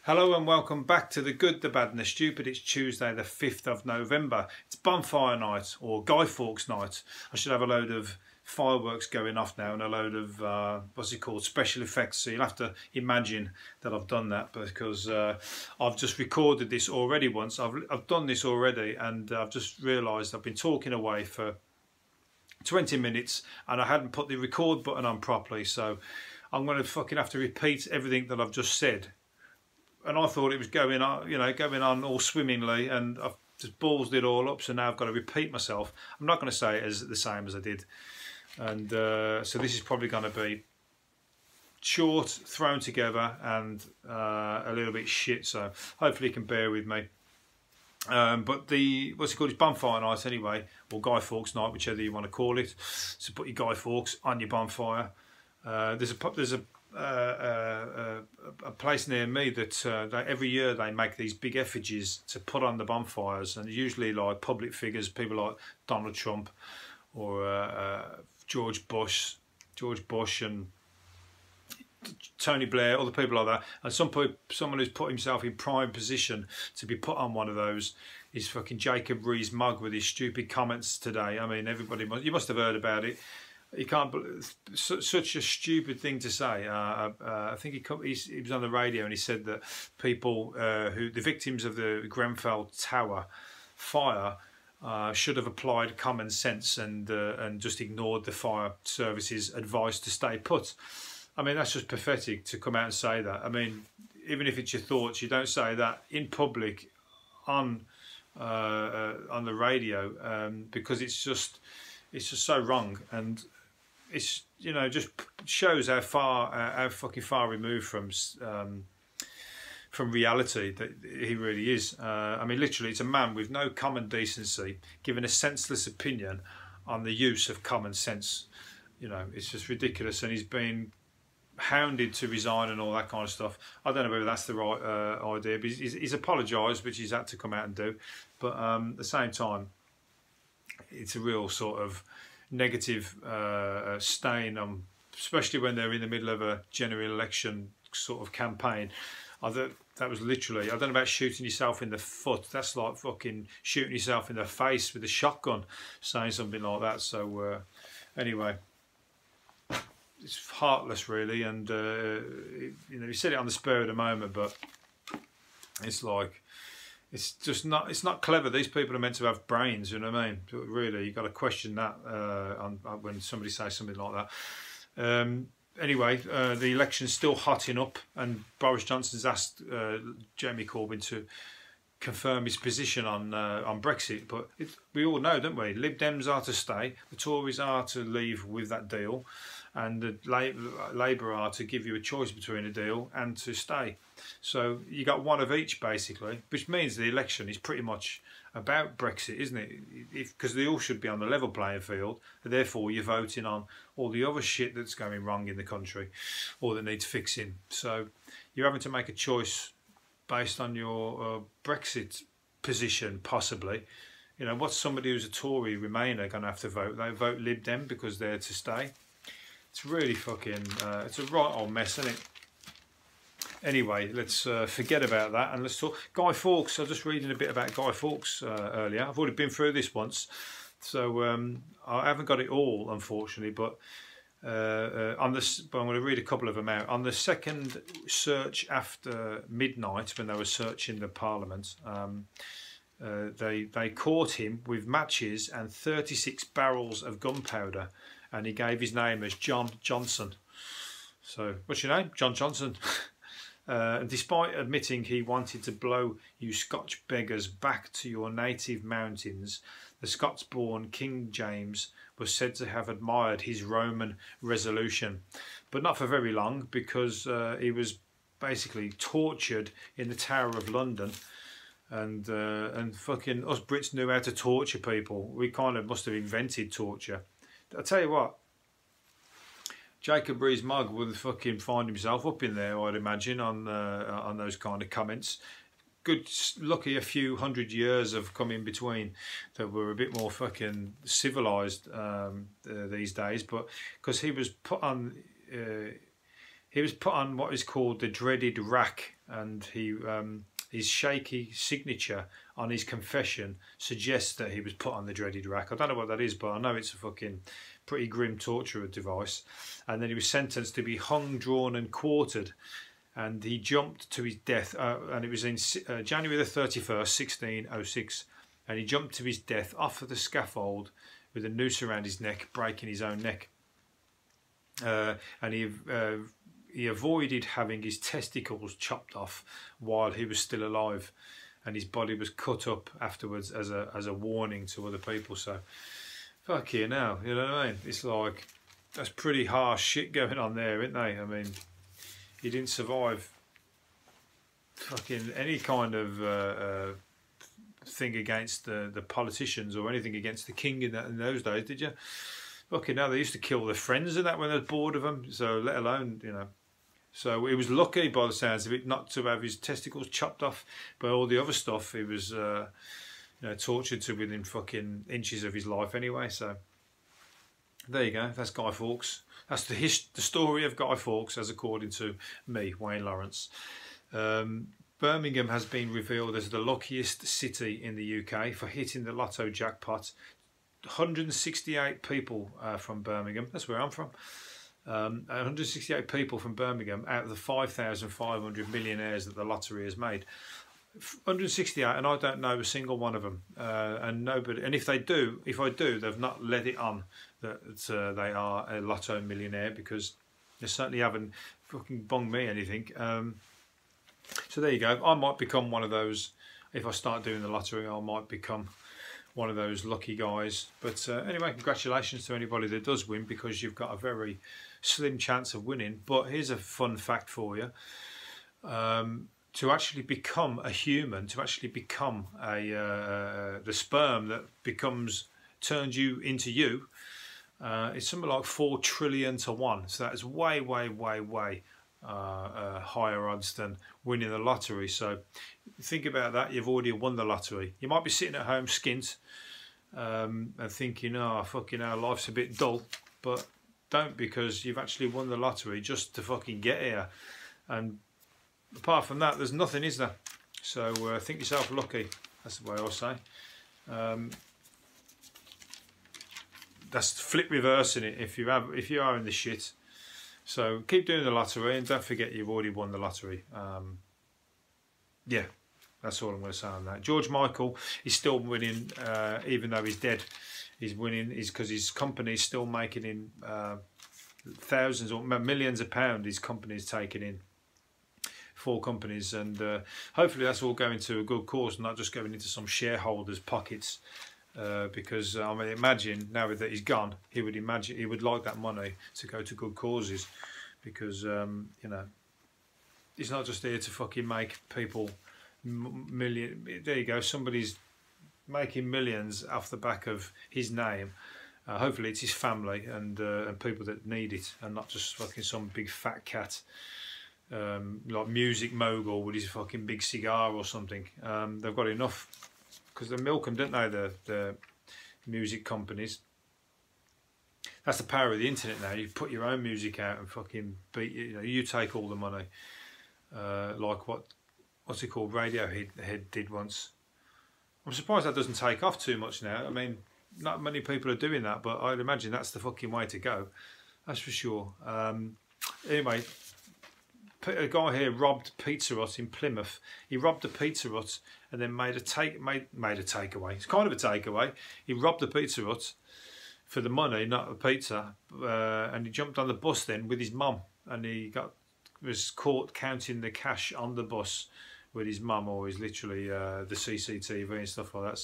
Hello and welcome back to The Good, the Bad and the Stupid. It's Tuesday the 5th of November. It's bonfire night, or Guy Fawkes night. I should have a load of fireworks going off now and a load of, what's it called, special effects. So you'll have to imagine that I've done that because I've just recorded this already once. I've done this already and I've just realised I've been talking away for 20 minutes and I hadn't put the record button on properly. So I'm going to fucking have to repeat everything that I've just said. And I thought it was going on, going on all swimmingly, and I've just ballsed it all up. So now I've got to repeat myself. I'm not going to say it as the same as I did, and so this is probably going to be short, thrown together, and a little bit shit. So hopefully you can bear with me. But what's it called? It's bonfire night anyway, or Guy Fawkes night, whichever you want to call it. So put your Guy Fawkes on your bonfire. There's a place near me that every year they make these big effigies to put on the bonfires, and usually like public figures, people like Donald Trump or George Bush and Tony Blair, other people like that. And someone who's put himself in prime position to be put on one of those is fucking Jacob Rees-Mogg with his stupid comments today. I mean, you must have heard about it. You can't. Such a stupid thing to say. I think he was on the radio and he said that people the victims of the Grenfell Tower fire should have applied common sense and just ignored the fire service's advice to stay put. I mean, that's just pathetic to come out and say that. I mean, even if it's your thoughts, you don't say that in public on the radio because it's just so wrong, and it's just shows how fucking far removed from reality that he really is. I mean, literally, it's a man with no common decency giving a senseless opinion on the use of common sense. It's just ridiculous, and he's been hounded to resign and all that kind of stuff. I don't know whether that's the right idea, but he's apologised, which he's had to come out and do. But at the same time, it's a real sort of negative stain on, especially when they're in the middle of a general election sort of campaign. That was literally, I don't know about shooting yourself in the foot. That's like fucking shooting yourself in the face with a shotgun, saying something like that. So anyway, it's heartless really, and you said it on the spur of the moment, but it's like, it's just not. It's not clever. These people are meant to have brains. You know what I mean? Really, you got to question that when somebody says something like that. Anyway, the election's still hotting up, and Boris Johnson's asked Jeremy Corbyn to confirm his position on Brexit. But we all know, don't we? Lib Dems are to stay. The Tories are to leave with that deal, and the Labour are to give you a choice between a deal and to stay. So you got one of each basically, which means the election is pretty much about Brexit, isn't it? Because they all should be on the level playing field, and therefore you're voting on all the other shit that's going wrong in the country or that needs fixing. So you're having to make a choice based on your Brexit position, possibly. What's somebody who's a Tory Remainer going to have to vote? They vote Lib Dem because they're to stay. It's really fucking, it's a right old mess, isn't it? Anyway, let's forget about that and let's talk Guy Fawkes. I was just reading a bit about Guy Fawkes earlier. I've already been through this once, so I haven't got it all, unfortunately. But but I'm going to read a couple of them out. On the second search after midnight, when they were searching the Parliament, they caught him with matches and 36 barrels of gunpowder, and he gave his name as John Johnson. So, what's your name? John Johnson. And despite admitting he wanted to blow you Scotch beggars back to your native mountains, the Scots-born King James was said to have admired his Roman resolution, but not for very long, because he was basically tortured in the Tower of London, and fucking us Brits knew how to torture people. We kind of must have invented torture. I'll tell you what, Jacob Rees-Mogg would fucking find himself up in there, I'd imagine, on those kind of comments. Lucky a few hundred years have come in between that were a bit more fucking civilised these days, but because he was put on he was put on what is called the dreaded rack, and his shaky signature on his confession suggests that he was put on the dreaded rack. I don't know what that is, but I know it's a fucking pretty grim torture device. And then he was sentenced to be hung, drawn and quartered, and he jumped to his death, and it was in January the 31st, 1606, and he jumped to his death off of the scaffold with a noose around his neck, breaking his own neck. And he avoided having his testicles chopped off while he was still alive, and his body was cut up afterwards as a warning to other people. So, fuck you now, you know what I mean? It's like, that's pretty harsh shit going on there, isn't they? I mean, he didn't survive fucking any kind of thing against the politicians or anything against the king in those days, did you? Fucking hell, they used to kill their friends and that when they're bored of them, so let alone, you know. So he was lucky, by the sounds of it, not to have his testicles chopped off, but all the other stuff, he was, you know, tortured to within fucking inches of his life anyway. So there you go. That's Guy Fawkes. That's the story of Guy Fawkes, as according to me, Wayne Lawrence. Birmingham has been revealed as the luckiest city in the UK for hitting the lotto jackpot. 168 people from Birmingham. That's where I'm from. 168 people from Birmingham out of the 5,500 millionaires that the lottery has made. 168, and I don't know a single one of them. And nobody. And if I do, they've not let it on that they are a lotto millionaire, because they certainly haven't fucking bunged me anything. So there you go. I might become one of those. If I start doing the lottery, I might become one of those lucky guys. But anyway, congratulations to anybody that does win, because you've got a very slim chance of winning. But here's a fun fact for you. To actually become a human, to actually become the sperm that turns you into you, it's something like 4 trillion to 1. So that's way, way, way, way higher odds than winning the lottery. So think about that. You've already won the lottery. You might be sitting at home skint and thinking, oh fucking hell, life's a bit dull, but don't, because you've actually won the lottery just to fucking get here. And apart from that, there's nothing, is there? So think yourself lucky. That's the way I say. That's flip reversing it if you are in the shit. So keep doing the lottery, and don't forget you've already won the lottery. Yeah, that's all I'm going to say on that. George Michael is still winning, even though he's dead. He's winning because his company is still making in thousands or millions of pounds. His company's taking in 4 companies, and hopefully that's all going to a good cause, not just going into some shareholders' pockets. Because I mean, imagine now that he's gone, he would like that money to go to good causes, because you know, he's not just there to fucking make people million. There you go, somebody's making millions off the back of his name. Hopefully it's his family and people that need it, and not just fucking some big fat cat like music mogul with his fucking big cigar or something. They've got enough, because they milk them, don't they, the music companies. That's the power of the internet now. You put your own music out and fucking beat, you know, you take all the money. Like what's it called, Radiohead did once. I'm surprised that doesn't take off too much now. I mean, not many people are doing that, but I'd imagine that's the fucking way to go. That's for sure. Anyway, a guy here robbed Pizza Hut in Plymouth. He robbed a Pizza Hut and then made a takeaway. It's kind of a takeaway. He robbed the Pizza Hut for the money, not the pizza, and he jumped on the bus then with his mum, and he was caught counting the cash on the bus with his mum, or he's literally the CCTV and stuff like that.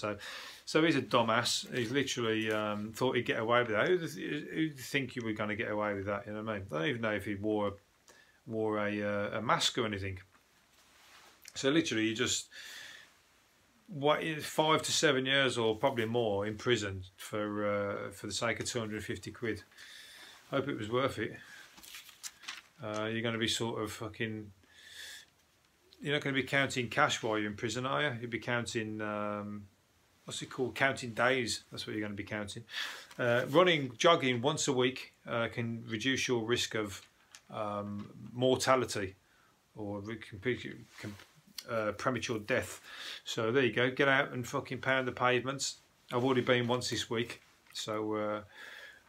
So he's a dumbass. He's literally thought he'd get away with that. Who'd think you were going to get away with that? You know what I mean? I don't even know if he wore a mask or anything. So literally, you just 5 to 7 years, or probably more, in prison for the sake of 250 quid. Hope it was worth it. You're going to be sort of fucking. You're not going to be counting cash while you're in prison, are you? You'll be counting. What's it called? Counting days. That's what you're going to be counting. Jogging once a week can reduce your risk of mortality or premature death. So there you go, get out and fucking pound the pavements. I've already been once this week, so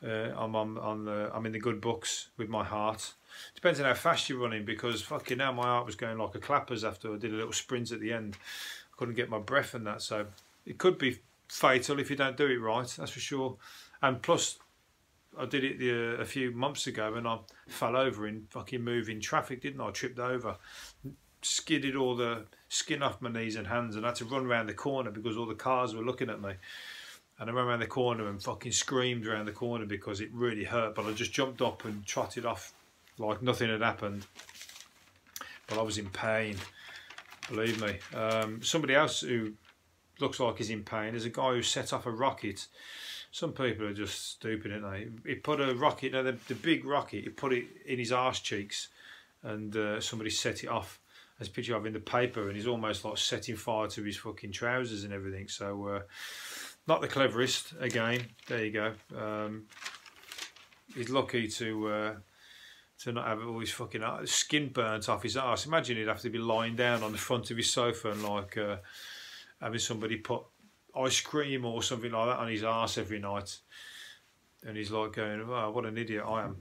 I'm in the good books with my heart. Depends on how fast you're running, because fucking now my heart was going like a clappers after I did a little sprint at the end. I couldn't get my breath and that, so it could be fatal if you don't do it right, that's for sure. And plus, I did it a few months ago and I fell over in fucking moving traffic, didn't I? I tripped over, skidded all the skin off my knees and hands, and I had to run around the corner because all the cars were looking at me. And I ran around the corner and fucking screamed around the corner because it really hurt, but I just jumped up and trotted off like nothing had happened. But I was in pain, believe me. Somebody else who looks like he's in pain is a guy who set off a rocket. Some people are just stupid, aren't they? He put a rocket, the big rocket, he put it in his arse cheeks, and somebody set it off. There's a picture of him in the paper, and he's almost like setting fire to his fucking trousers and everything. So, not the cleverest. Again, there you go. He's lucky to not have all his fucking skin burnt off his arse. Imagine he'd have to be lying down on the front of his sofa and like having somebody put ice cream or something like that on his arse every night, and he's like going, "Oh, what an idiot I am."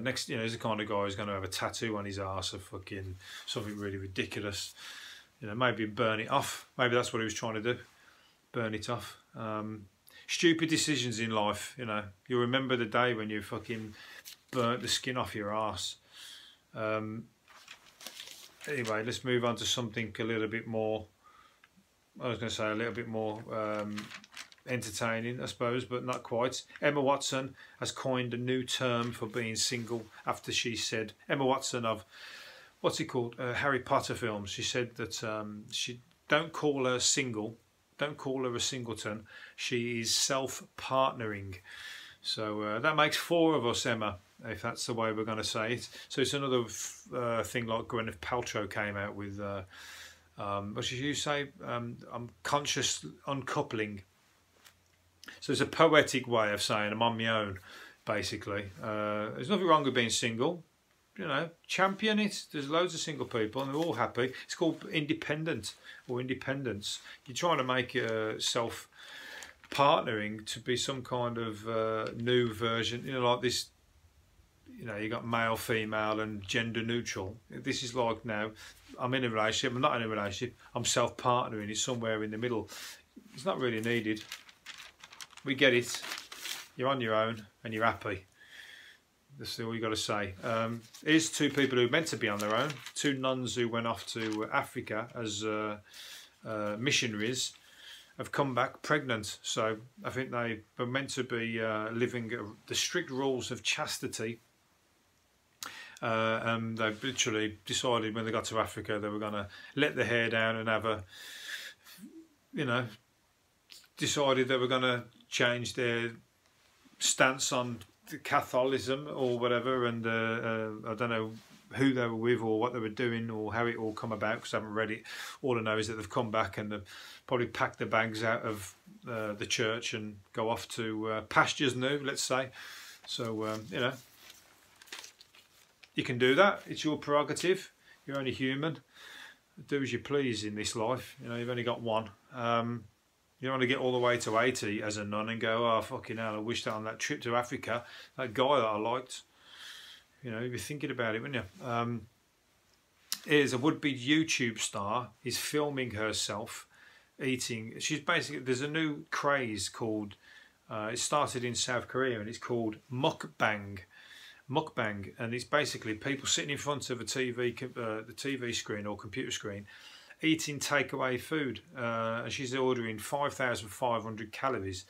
Next, he's the kind of guy who's going to have a tattoo on his arse of fucking something really ridiculous. Maybe burn it off. Maybe that's what he was trying to do, burn it off. Stupid decisions in life. You remember the day when you fucking burnt the skin off your arse. Anyway, let's move on to something a little bit more. I was going to say a little bit more entertaining, I suppose, but not quite. Emma Watson has coined a new term for being single after she said, Emma Watson of, what's it called, Harry Potter films. She said that she don't call her single, don't call her a singleton. She is self-partnering. So that makes 4 of us, Emma, if that's the way we're going to say it. So it's another thing like Gwyneth Paltrow came out with. What should you say? I'm conscious uncoupling. So it's a poetic way of saying I'm on my own, basically. There's nothing wrong with being single. Champion it. There's loads of single people and they're all happy. It's called independent or independence. You're trying to make self-partnering to be some kind of new version, like this. You got male, female and gender neutral. This is like now I'm in a relationship, I'm not in a relationship, I'm self-partnering, it's somewhere in the middle. It's not really needed. We get it. You're on your own and you're happy. That's all you got to say. Here's 2 people who are meant to be on their own. 2 nuns who went off to Africa as missionaries have come back pregnant. So I think they were meant to be living the strict rules of chastity. And they literally decided when they got to Africa they were going to let their hair down and have a, decided they were going to change their stance on Catholicism or whatever. And I don't know who they were with or what they were doing or how it all come about because I haven't read it. All I know is that they've come back and they've probably packed their bags out of the church and go off to pastures new, let's say. So, you can do that. It's your prerogative. You're only human. Do as you please in this life. You've only got one. You don't want to get all the way to 80 as a nun and go, oh, fucking hell, I wish that on that trip to Africa, that guy that I liked. You'd be thinking about it, wouldn't you? Here's a would-be YouTube star. Is filming herself eating. She's basically, there's a new craze called, it started in South Korea and it's called Mukbang. Mukbang, and it's basically people sitting in front of a the TV screen or computer screen eating takeaway food, and she's ordering 5,500 calories.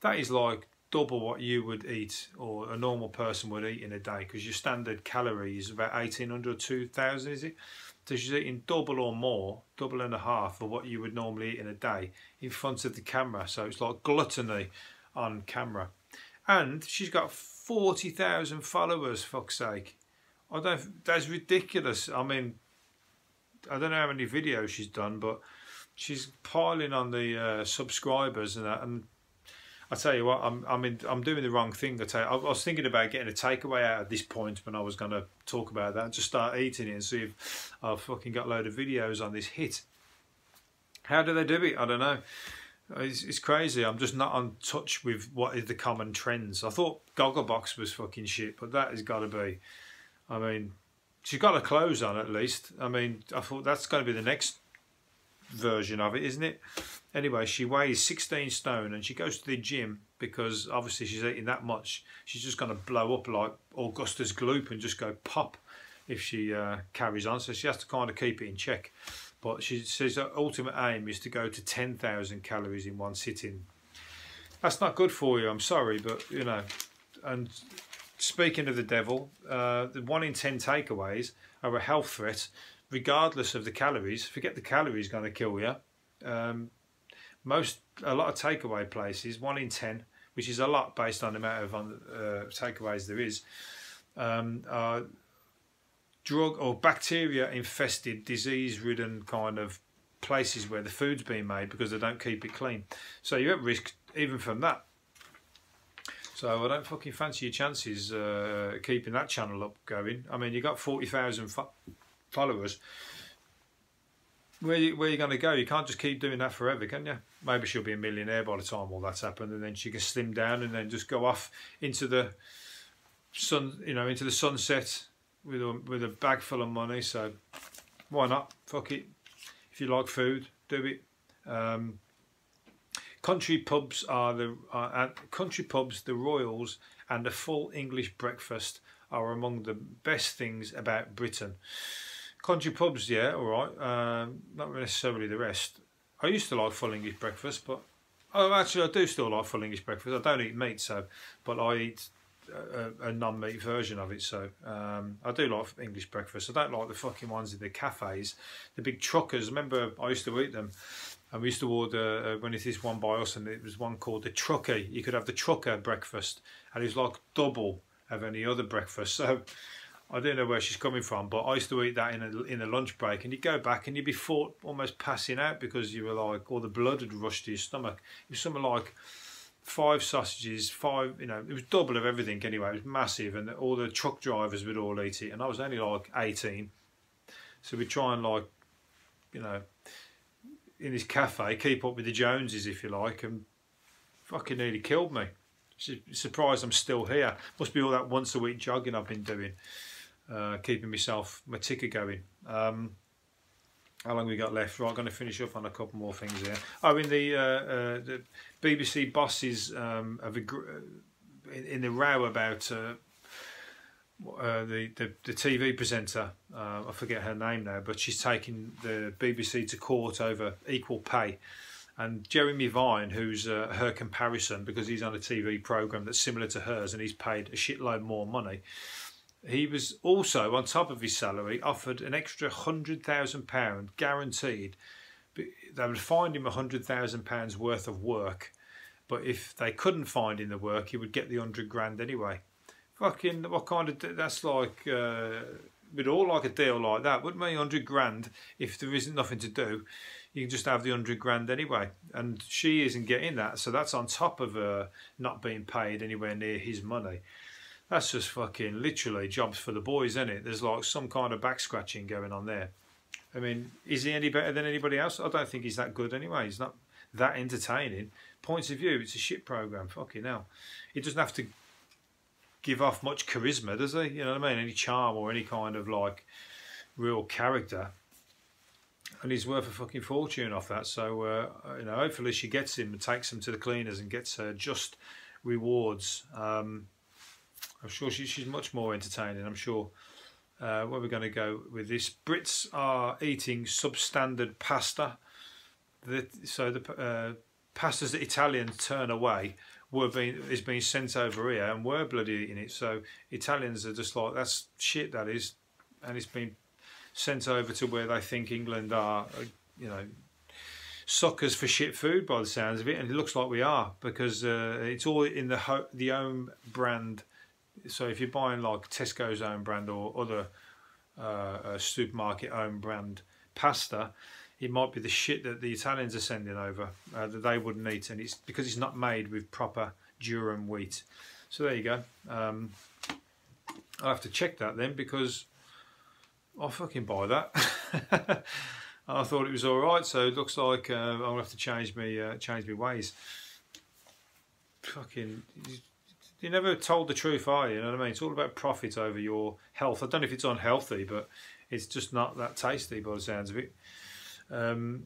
That is like double what you would eat or a normal person would eat in a day, because your standard calorie is about 1,800 or 2,000, is it? So she's eating double or more, double and a half of what you would normally eat in a day in front of the camera. So it's like gluttony on camera. And she's got 40,000 followers, fuck's sake. That's ridiculous. I mean, I don't know how many videos she's done, but she's piling on the subscribers and that. And I tell you what, I'm doing the wrong thing. I was thinking about getting a takeaway out at this point when I was going to talk about that. Just start eating it and see if I've fucking got a load of videos on this hit. How do they do it? I don't know. It's crazy. I'm just not on touch with what is the common trends. I thought Gogglebox was fucking shit, but that has got to be. I mean, she's got her clothes on at least. I mean, I thought that's going to be the next version of it, isn't it? Anyway, she weighs 16 stone and she goes to the gym because obviously she's eating that much. She's just going to blow up like Augustus Gloop and just go pop if she carries on. So she has to kind of keep it in check. But she says her ultimate aim is to go to 10,000 calories in one sitting. That's not good for you, I'm sorry, but you know. And speaking of the devil, the 1 in 10 takeaways are a health threat, regardless of the calories. Forget the calories going to kill you. A lot of takeaway places, 1 in 10, which is a lot based on the amount of takeaways there is, are drug or bacteria infested, disease ridden kind of places where the food's being made because they don't keep it clean. So you're at risk even from that. So I don't fucking fancy your chances keeping that channel up going. I mean, you got 40,000 followers. Where you going to go? You can't just keep doing that forever, can you? Maybe she'll be a millionaire by the time all that's happened, and then she can slim down and then just go off into the sun, you know, into the sunset with a bag full of money. So why not? Fuck it. If you like food, do it. Country pubs the Royals, and a full English breakfast are among the best things about Britain. Country pubs, yeah, all right. Not necessarily the rest. I used to like full English breakfast, but actually I do still like full English breakfast. I don't eat meat, but I eat a non-meat version of it. So I do like English breakfast. I don't like the fucking ones in the cafes, the big truckers. Remember, I used to eat them, and we used to order when it is one by us, and it was one called the trucker. You could have the trucker breakfast, and it was like double of any other breakfast. So I don't know where she's coming from, but I used to eat that in a lunch break, and you'd go back and you'd be almost passing out because you were like, all the blood had rushed to your stomach. It was something like 5 sausages, 5, you know, it was double of everything anyway. It was massive, and all the truck drivers would all eat it, and I was only like 18. So we'd try and, like, you know, in this cafe, keep up with the Joneses, if you like, and fucking nearly killed me. Surprised I'm still here. Must be all that once a week jogging I've been doing. Keeping my ticker going. How long we got left? Right, I'm going to finish up on a couple more things here. Oh, in the BBC bosses in the row about the TV presenter, I forget her name now, but she's taking the BBC to court over equal pay. And Jeremy Vine, who's her comparison, because he's on a TV programme that's similar to hers and he's paid a shitload more money, he was also, on top of his salary, offered an extra £100,000 guaranteed. They would find him £100,000 worth of work, but if they couldn't find him the work, he would get the 100 grand anyway. Fucking, what kind of, that's like, we'd all like a deal like that, wouldn't we? 100 grand, if there isn't nothing to do, you can just have the 100 grand anyway. And she isn't getting that, so that's on top of her not being paid anywhere near his money. That's just fucking literally jobs for the boys, isn't it? There's like some kind of back scratching going on there. I mean, is he any better than anybody else? I don't think he's that good anyway. He's not that entertaining. Points of view, it's a shit programme. Fucking hell. He doesn't have to give off much charisma, does he? You know what I mean? Any charm or any kind of like real character. And he's worth a fucking fortune off that. So, you know, hopefully she gets him and takes him to the cleaners and gets her just rewards. I'm sure she's much more entertaining, I'm sure. Where we're going to go with this. Brits are eating substandard pasta. So the pastas that Italians turn away is being sent over here, and we're bloody eating it. So Italians are just like, that's shit, that is. And it's been sent over to where they think England are, you know, suckers for shit food by the sounds of it. And it looks like we are, because it's all in the own brand. So if you're buying like Tesco's own brand or other supermarket own brand pasta, it might be the shit that the Italians are sending over that they wouldn't eat, and it's because it's not made with proper durum wheat. So there you go. I'll have to check that then, because I'll fucking buy that. I thought it was all right, so it looks like I'll have to change me ways. Fucking, you're never told the truth, are you? You know what I mean? It's all about profit over your health. I don't know if it's unhealthy, but it's just not that tasty by the sounds of it.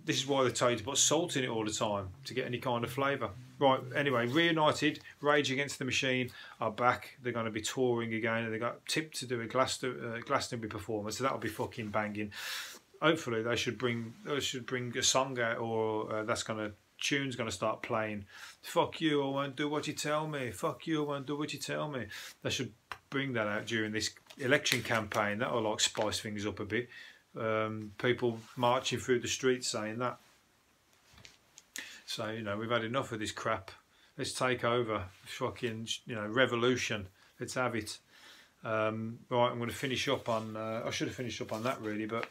This is why they tell you to put salt in it all the time to get any kind of flavour. Right, anyway, Reunited, Rage Against the Machine are back. They're going to be touring again, and they got tipped to do a Glastonbury performance, so that'll be fucking banging. Hopefully they should bring a song out, or tune's gonna start playing. Fuck you, I won't do what you tell me. Fuck you, I won't do what you tell me. They should bring that out during this election campaign. That'll like spice things up a bit. People marching through the streets saying that. So, you know, we've had enough of this crap. Let's take over. Fucking, you know, revolution. Let's have it. Right, I'm going to finish up on. I should have finished up on that really, but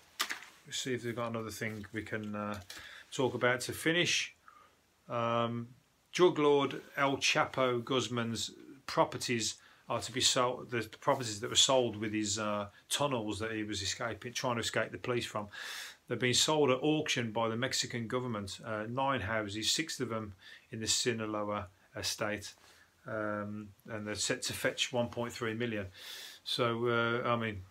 let's see if they've got another thing we can talk about to finish. Drug lord El Chapo Guzman's properties are to be sold. The properties that were sold with his tunnels that he was trying to escape the police from, they're being sold at auction by the Mexican government. 9 houses, 6 of them in the Sinaloa estate, and they're set to fetch 1.3 million. So I mean,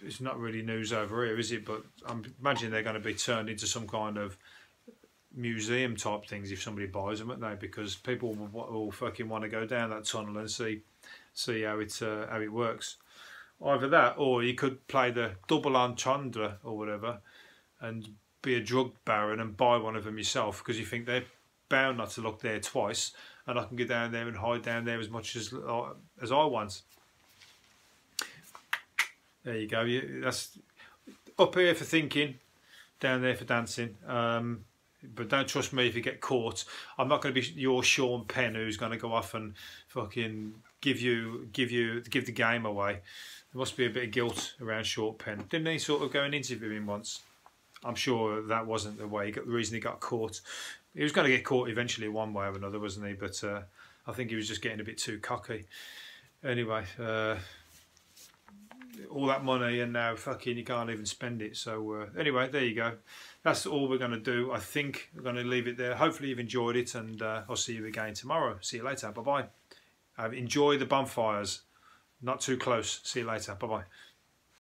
it's not really news over here, is it? But I'm imagining they're going to be turned into some kind of museum type things if somebody buys them, aren't they? Because people will fucking want to go down that tunnel and see how it works. Either that, or you could play the double entendre or whatever, and be a drug baron and buy one of them yourself, because you think they're bound not to look there twice, and I can get down there and hide down there as much as I want. There you go. That's up here for thinking, down there for dancing. But don't trust me if you get caught. I'm not going to be your Sean Penn who's going to go off and fucking give the game away. There must be a bit of guilt around Sean Penn. Didn't he sort of go and interview him once? I'm sure that wasn't the reason he got caught. He was going to get caught eventually one way or another, wasn't he? But I think he was just getting a bit too cocky. Anyway, all that money and now fucking you can't even spend it. So anyway, there you go. That's all we're going to do. I think we're going to leave it there. Hopefully you've enjoyed it, and I'll see you again tomorrow. See you later. Bye-bye. Enjoy the bonfires. Not too close. See you later. Bye-bye.